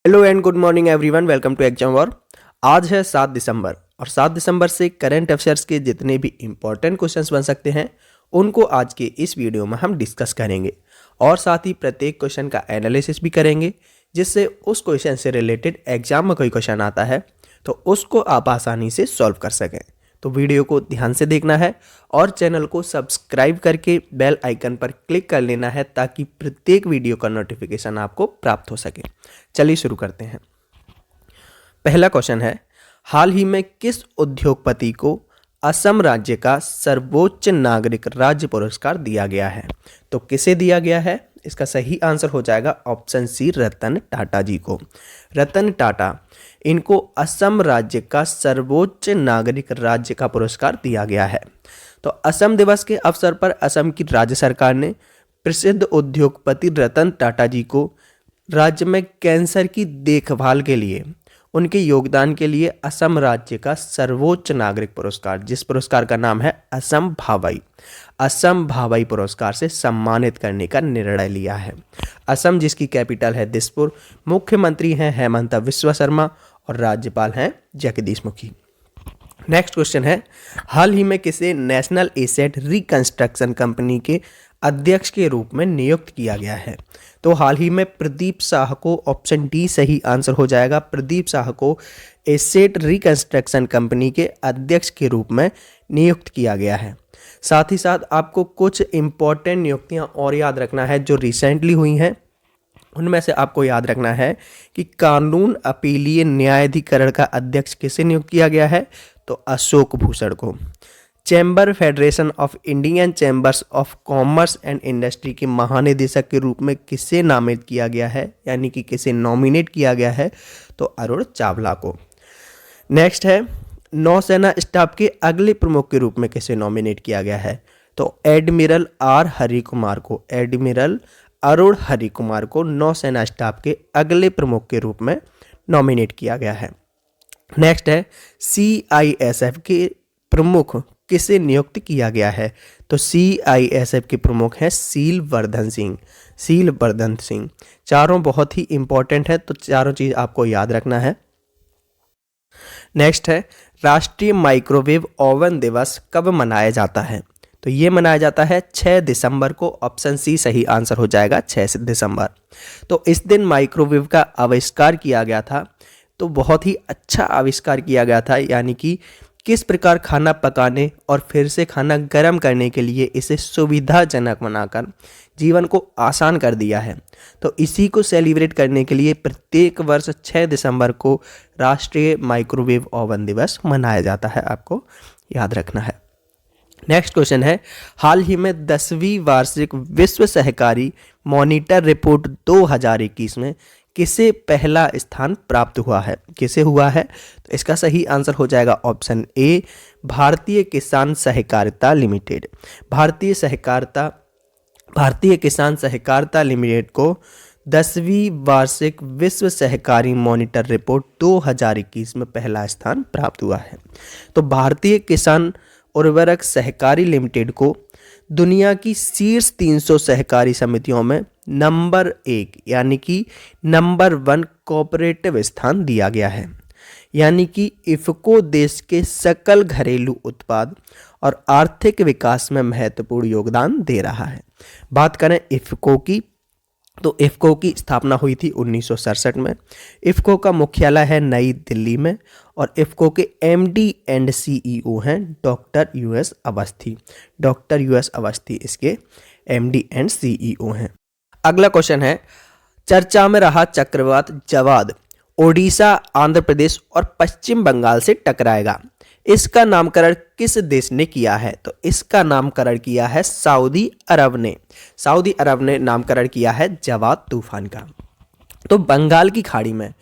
Hello and good morning everyone, welcome to exam war. आज है 7 दिसंबर और 7 दिसंबर से करंट अफेयर्स के जितने भी इंपॉर्टेंट क्वेश्चंस बन सकते हैं उनको आज के इस वीडियो में हम डिस्कस करेंगे और साथ ही प्रत्येक क्वेश्चन का एनालिसिस भी करेंगे, जिससे उस क्वेश्चन से रिलेटेड एग्जाम में कोई क्वेश्चन आता है तो उसको आप आसानी से सॉल्व कर सकें। तो वीडियो को ध्यान से देखना है और चैनल को सब्सक्राइब करके बेल आइकन पर क्लिक कर लेना है ताकि प्रत्येक वीडियो का नोटिफिकेशन आपको प्राप्त हो सके। चलिए शुरू करते हैं। पहला क्वेश्चन है, हाल ही में किस उद्योगपति को असम राज्य का सर्वोच्च नागरिक राज्य पुरस्कार दिया गया है? तो किसे दिया गया है? इसका सही आंसर हो जाएगा ऑप्शन सी, रतन टाटा जी को। रतन टाटा, इनको असम राज्य का सर्वोच्च नागरिक राज्य का पुरस्कार दिया गया है। तो असम दिवस के अवसर पर असम की राज्य सरकार ने प्रसिद्ध उद्योगपति रतन टाटा जी को राज्य में कैंसर की देखभाल के लिए उनके योगदान के लिए असम राज्य का सर्वोच्च नागरिक पुरस्कार, जिस पुरस्कार का नाम है असम भावाई पुरस्कार से सम्मानित करने का निर्णय लिया है। असम जिसकी कैपिटल है दिसपुर, मुख्यमंत्री हैं हेमंत बिस्वा शर्मा और राज्यपाल हैं जगदीश मुखी। नेक्स्ट क्वेश्चन है, हाल ही में किसे नेशनल एसेट रिकंस्ट्रक्शन कंपनी के अध्यक्ष के रूप में नियुक्त किया गया है? तो हाल ही में प्रदीप शाह को, ऑप्शन डी सही आंसर हो जाएगा। प्रदीप शाह को एसेट रिकंस्ट्रक्शन कंपनी के अध्यक्ष के रूप में नियुक्त किया गया है। साथ ही साथ आपको कुछ इंपॉर्टेंट नियुक्तियां और याद रखना है जो रिसेंटली हुई हैं। उनमें से आपको याद रखना है कि कानून अपीलीय न्यायाधिकरण का अध्यक्ष किसे नियुक्त किया गया है? तो अशोक भूषण को। Chamber federation of Indian chambers of commerce and industry के महानिदेशक के रूप में किसे नामित किया गया है, यानी कि किसे नॉमिनेट किया गया है? तो अरुण चावला को। नेक्स्ट है, नौसेना स्टाफ के अगले प्रमुख के रूप में किसे नॉमिनेट किया गया है? तो एडमिरल आर हरि कुमार को, एडमिरल अरुण हरि कुमार को नौसेना स्टाफ के अगले प्रमुख के रूप में नॉमिनेट किया गया है। नेक्स्ट है, CISF के प्रमुख किसे नियुक्त किया गया है? तो CISF के प्रमुख हैं सील वर्धन सिंह। चारों बहुत ही इंपॉर्टेंट है, तो चारों चीज आपको याद रखना है। नेक्स्ट है, राष्ट्रीय माइक्रोवेव ओवन दिवस कब मनाया जाता है? तो ये मनाया जाता है 6 दिसंबर को। ऑप्शन सी सही आंसर हो जाएगा, 6 दिसंबर। तो इस दिन माइक्रोवेव का आविष्कार किया गया था। तो बहुत ही अच्छा आविष्कार किया गया था, यानी कि किस प्रकार खाना पकाने और फिर से खाना गर्म करने के लिए इसे सुविधाजनक बनाकर जीवन को आसान कर दिया है। तो इसी को सेलिब्रेट करने के लिए प्रत्येक वर्ष 6 दिसंबर को राष्ट्रीय माइक्रोवेव ओवन दिवस मनाया जाता है, आपको याद रखना है। नेक्स्ट क्वेश्चन है, हाल ही में 10वीं वार्षिक विश्व सहकारी मॉनिटर रिपोर्ट 2021 में किसे पहला स्थान प्राप्त हुआ है? किसे हुआ है? तो इसका सही आंसर हो जाएगा ऑप्शन ए, भारतीय किसान सहकारिता लिमिटेड। भारतीय किसान सहकारिता लिमिटेड को 10वीं वार्षिक विश्व सहकारी मॉनिटर रिपोर्ट 2021 में पहला स्थान प्राप्त हुआ है। तो भारतीय किसान उर्वरक सहकारी लिमिटेड को दुनिया की शीर्ष 300 सहकारी समितियों में नंबर 1 यानी कि नंबर 1 कोऑपरेटिव स्थान दिया गया है। यानी कि इफको देश के सकल घरेलू उत्पाद और आर्थिक विकास में महत्वपूर्ण योगदान दे रहा है। बात करें इफको की, तो इफको की स्थापना हुई थी 1967 में। इफको का मुख्यालय है नई दिल्ली में और इफको के MD एंड CEO हैं डॉक्टर US अवस्थी इसके MD एंड CEO हैं। अगला क्वेश्चन है, चर्चा में रहा चक्रवात जवाद ओडिशा, आंध्र प्रदेश और पश्चिम बंगाल से टकराएगा। इसका नामकरण किस देश ने किया है? तो इसका नामकरण किया है सऊदी अरब ने नामकरण किया है जवाद तूफान का। तो बंगाल की खाड़ी में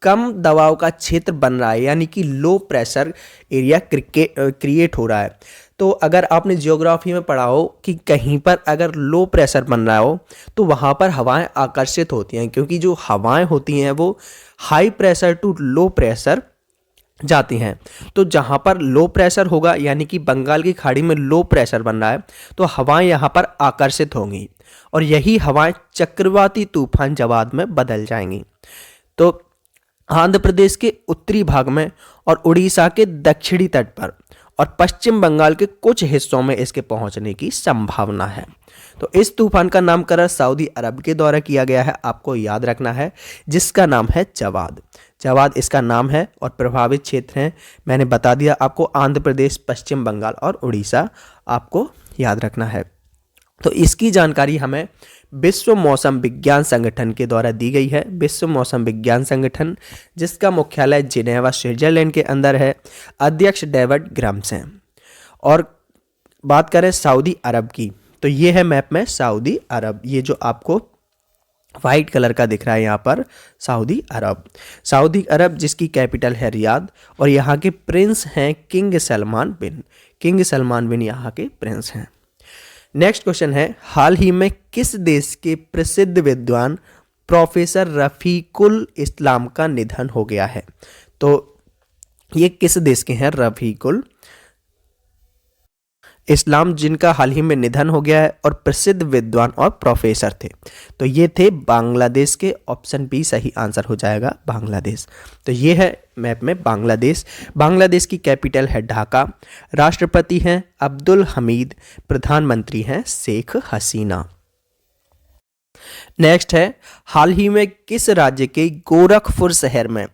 कम दबाव का क्षेत्र बन रहा है, यानी कि लो प्रेशर एरिया क्रिएट हो रहा है। तो अगर आपने जियोग्राफी में पढ़ा हो कि कहीं पर अगर लो प्रेशर बन रहा हो तो वहाँ पर हवाएं आकर्षित होती हैं, क्योंकि जो हवाएं होती हैं वो high pressure to low pressure जाती हैं। तो जहाँ पर लो प्रेशर होगा, यानी कि बंगाल की खाड़ी में लो प्रेशर बन रहा है, तो हवाएं यहाँ पर आकर्षित होंगी और यही हवाएं चक्रवाती तूफान जवाद में बदल जाएंगी। तो आंध्र प्रदेश के उत्तरी भाग में और उड़ीसा के दक्षिणी तट पर और पश्चिम बंगाल के कुछ हिस्सों में इसके पहुंचने की संभावना है। तो इस तूफान का नामकरण सऊदी अरब के द्वारा किया गया है, आपको याद रखना है, जिसका नाम है जवाद। जवाद इसका नाम है और प्रभावित क्षेत्र हैं मैंने बता दिया आपको, आंध्र प्रदेश, पश्चिम बंगाल और उड़ीसा आपको याद रखना है। तो इसकी जानकारी हमें विश्व मौसम विज्ञान संगठन के द्वारा दी गई है। विश्व मौसम विज्ञान संगठन जिसका मुख्यालय जिनेवा स्विट्जरलैंड के अंदर है, अध्यक्ष डेविड ग्राम्स हैं। और बात करें सऊदी अरब की, तो ये है मैप में सऊदी अरब, ये जो आपको वाइट कलर का दिख रहा है यहाँ पर सऊदी अरब। सऊदी अरब जिसकी कैपिटल है रियाद और यहाँ के प्रिंस हैं किंग सलमान बिन। किंग सलमान बिन यहाँ के प्रिंस हैं। नेक्स्ट क्वेश्चन है, हाल ही में किस देश के प्रसिद्ध विद्वान प्रोफेसर रफीकुल इस्लाम का निधन हो गया है? तो ये किस देश के हैं? रफीकुल इस्लाम, जिनका हाल ही में निधन हो गया है और प्रसिद्ध विद्वान और प्रोफेसर थे। तो ये थे बांग्लादेश के। ऑप्शन बी सही आंसर हो जाएगा, बांग्लादेश। तो ये है मैप में बांग्लादेश। बांग्लादेश की कैपिटल है ढाका, राष्ट्रपति हैं अब्दुल हमीद, प्रधानमंत्री हैं शेख हसीना। नेक्स्ट है, हाल ही में किस राज्य के गोरखपुर शहर में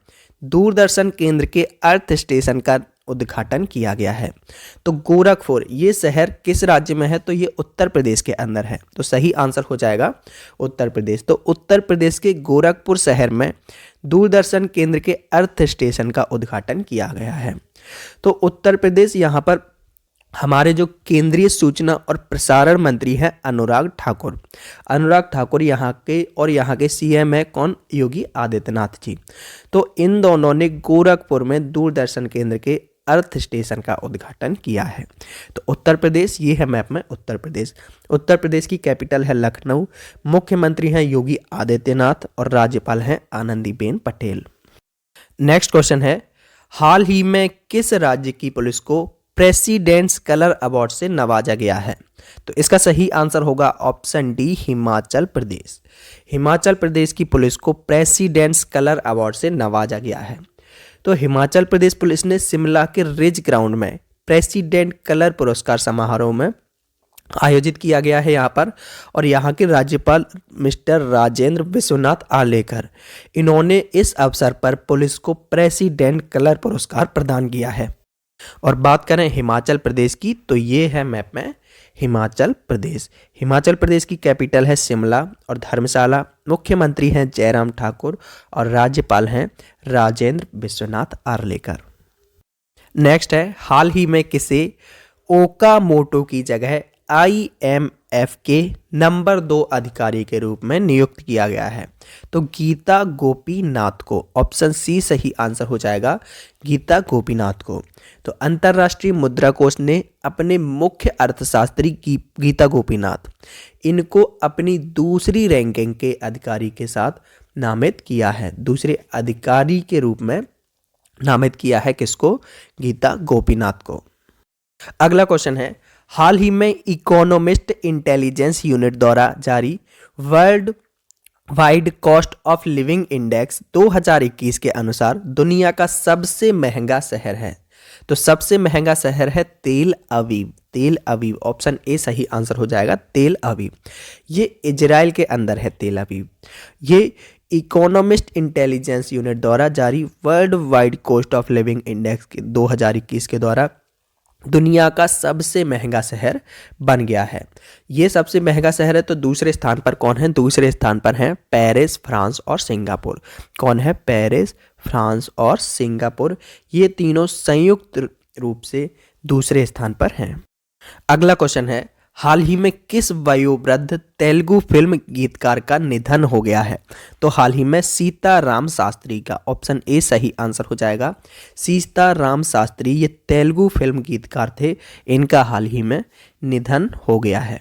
दूरदर्शन केंद्र के अर्थ स्टेशन का उद्घाटन किया गया है? तो गोरखपुर ये शहर किस राज्य में है? तो ये उत्तर प्रदेश के अंदर है। तो सही आंसर हो जाएगा उत्तर प्रदेश। तो उत्तर प्रदेश के गोरखपुर शहर में दूरदर्शन केंद्र के अर्थ स्टेशन का उद्घाटन किया गया है। तो उत्तर प्रदेश, यहाँ पर हमारे जो केंद्रीय सूचना और प्रसारण मंत्री हैं अनुराग ठाकुर। अनुराग ठाकुर यहाँ के और यहाँ के सीएम है कौन? योगी आदित्यनाथ जी। तो इन दोनों ने गोरखपुर में दूरदर्शन केंद्र के अर्थ स्टेशन का उद्घाटन किया है। तो उत्तर प्रदेश, ये है मैप में उत्तर प्रदेश। उत्तर प्रदेश की कैपिटल है लखनऊ, मुख्यमंत्री हैं योगी आदित्यनाथ और राज्यपाल हैं आनंदीबेन पटेल। नेक्स्ट क्वेश्चन है, हाल ही में किस राज्य की पुलिस को प्रेसिडेंट्स कलर अवार्ड से नवाजा गया है? तो इसका सही आंसर होगा ऑप्शन डी, हिमाचल प्रदेश। हिमाचल प्रदेश की पुलिस को प्रेसिडेंट्स कलर अवार्ड से नवाजा गया है। तो हिमाचल प्रदेश पुलिस ने शिमला के रिज ग्राउंड में प्रेसिडेंट कलर पुरस्कार समारोह में आयोजित किया गया है यहाँ पर, और यहाँ के राज्यपाल मिस्टर राजेंद्र विश्वनाथ आर्लेकर, इन्होंने इस अवसर पर पुलिस को प्रेसिडेंट कलर पुरस्कार प्रदान किया है। और बात करें हिमाचल प्रदेश की, तो ये है मैप में हिमाचल प्रदेश। हिमाचल प्रदेश की कैपिटल है शिमला और धर्मशाला, मुख्यमंत्री हैं जयराम ठाकुर और राज्यपाल हैं राजेंद्र विश्वनाथ आर्लेकर। नेक्स्ट है, हाल ही में किसे ओकामोटो की जगह IMF के नंबर 2 अधिकारी के रूप में नियुक्त किया गया है? तो गीता गोपीनाथ को। ऑप्शन सी सही आंसर हो जाएगा, गीता गोपीनाथ को। तो अंतर्राष्ट्रीय मुद्रा कोष ने अपने मुख्य अर्थशास्त्री की गीता गोपीनाथ, इनको अपनी दूसरी रैंकिंग के अधिकारी के साथ नामित किया है। दूसरे अधिकारी के रूप में नामित किया है किसको? गीता गोपीनाथ को। अगला क्वेश्चन है, हाल ही में इकोनॉमिस्ट इंटेलिजेंस यूनिट द्वारा जारी world wide cost of living index 2021 के अनुसार दुनिया का सबसे महंगा शहर है। तो सबसे महंगा शहर है तेल अवीव। तेल अवीव, ऑप्शन ए सही आंसर हो जाएगा, तेल अवीव। ये इजराइल के अंदर है तेल अवीव। ये इकोनॉमिस्ट इंटेलिजेंस यूनिट द्वारा जारी world wide cost of living index के 2021 के द्वारा दुनिया का सबसे महंगा शहर बन गया है। ये सबसे महंगा शहर है। तो दूसरे स्थान पर कौन है? दूसरे स्थान पर हैं पेरिस, फ्रांस और सिंगापुर। कौन है? पेरिस, फ्रांस और सिंगापुर, ये तीनों संयुक्त रूप से दूसरे स्थान पर हैं। अगला क्वेश्चन है, हाल ही में किस वयोवृद्ध तेलुगु फिल्म गीतकार का निधन हो गया है? तो हाल ही में सीताराम शास्त्री का। ऑप्शन ए सही आंसर हो जाएगा, सीताराम शास्त्री। ये तेलुगु फिल्म गीतकार थे, इनका हाल ही में निधन हो गया है।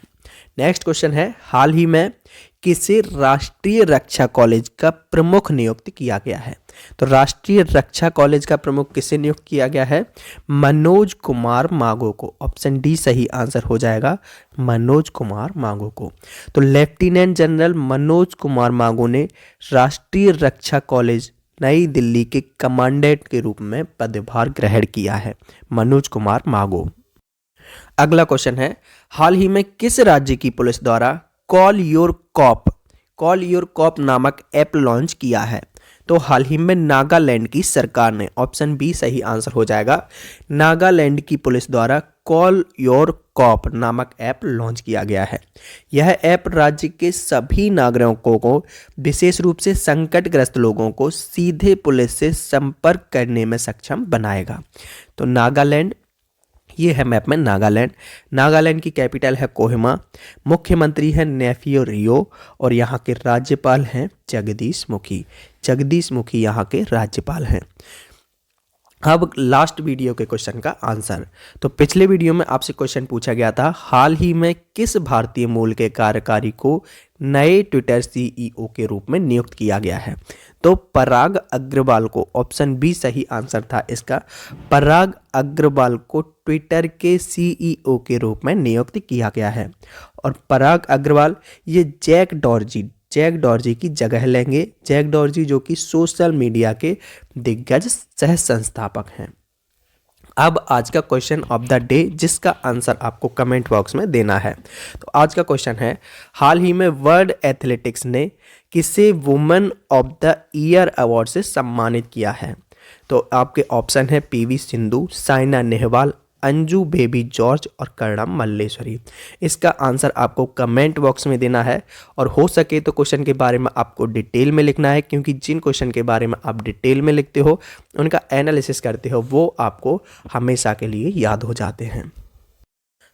नेक्स्ट क्वेश्चन है, हाल ही में किसे राष्ट्रीय रक्षा कॉलेज का प्रमुख नियुक्त किया गया है? तो राष्ट्रीय रक्षा कॉलेज का प्रमुख किसे नियुक्त किया गया है? मनोज कुमार मागो को। ऑप्शन डी सही आंसर हो जाएगा, मनोज कुमार मागो को। तो लेफ्टिनेंट जनरल मनोज कुमार मागो ने राष्ट्रीय रक्षा कॉलेज नई दिल्ली के कमांडेंट के रूप में पदभार ग्रहण किया है, मनोज कुमार मागो। अगला क्वेश्चन है, हाल ही में किस राज्य की पुलिस द्वारा कॉल योर कॉप नामक ऐप लॉन्च किया है? तो हाल ही में नागालैंड की सरकार ने, ऑप्शन बी सही आंसर हो जाएगा, नागालैंड की पुलिस द्वारा कॉल योर कॉप नामक ऐप लॉन्च किया गया है। यह ऐप राज्य के सभी नागरिकों को, विशेष रूप से संकटग्रस्त लोगों को सीधे पुलिस से संपर्क करने में सक्षम बनाएगा। तो नागालैंड, ये है मैप में नागालैंड। नागालैंड की कैपिटल है कोहिमा, मुख्यमंत्री है नेफियो रियो और यहाँ के राज्यपाल हैं जगदीश मुखी। जगदीश मुखी यहाँ के राज्यपाल हैं। अब लास्ट वीडियो के क्वेश्चन का आंसर। तो पिछले वीडियो में आपसे क्वेश्चन पूछा गया था, हाल ही में किस भारतीय मूल के कार्यकारी को नए ट्विटर सीईओ के रूप में नियुक्त किया गया है? तो पराग अग्रवाल को। ऑप्शन बी सही आंसर था इसका, पराग अग्रवाल को ट्विटर के सीईओ के रूप में नियुक्त किया गया है। और पराग अग्रवाल ये जैक डॉर्जी की जगह लेंगे। जैक डॉर्जी जो कि सोशल मीडिया के दिग्गज सह संस्थापक हैं। अब आज का क्वेश्चन ऑफ द डे, जिसका आंसर आपको कमेंट बॉक्स में देना है। तो आज का क्वेश्चन है, हाल ही में वर्ल्ड एथलेटिक्स ने किसे women of the year award से सम्मानित किया है? तो आपके ऑप्शन है PV Sindhu, Saina Nehwal, Anju baby George और कर्णम मल्लेश्वरी। इसका आंसर आपको कमेंट बॉक्स में देना है और हो सके तो क्वेश्चन के बारे में आपको डिटेल में लिखना है, क्योंकि जिन क्वेश्चन के बारे में आप डिटेल में लिखते हो, उनका एनालिसिस करते हो, वो आपको हमेशा के लिए याद हो जाते हैं।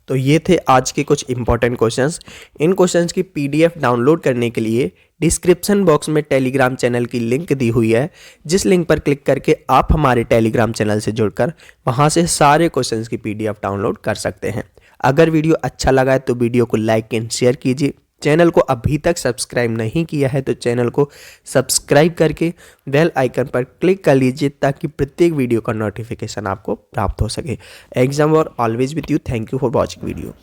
तो ये थे आज के कुछ इंपॉर्टेंट क्वेश्चंस। इन क्वेश्चंस की पीडीएफ डाउनलोड करने के लिए डिस्क्रिप्शन बॉक्स में टेलीग्राम चैनल की लिंक दी हुई है, जिस लिंक पर क्लिक करके आप हमारे टेलीग्राम चैनल से जुड़कर वहां से सारे क्वेश्चंस की पीडीएफ डाउनलोड कर सकते हैं। अगर वीडियो अच्छा लगा है तो वीडियो को लाइक एंड शेयर कीजिए। चैनल को अभी तक सब्सक्राइब नहीं किया है तो चैनल को सब्सक्राइब करके बेल आइकन पर क्लिक कर लीजिए, ताकि प्रत्येक वीडियो का नोटिफिकेशन आपको प्राप्त हो सके। एग्जाम और always with you. Thank you for watching video.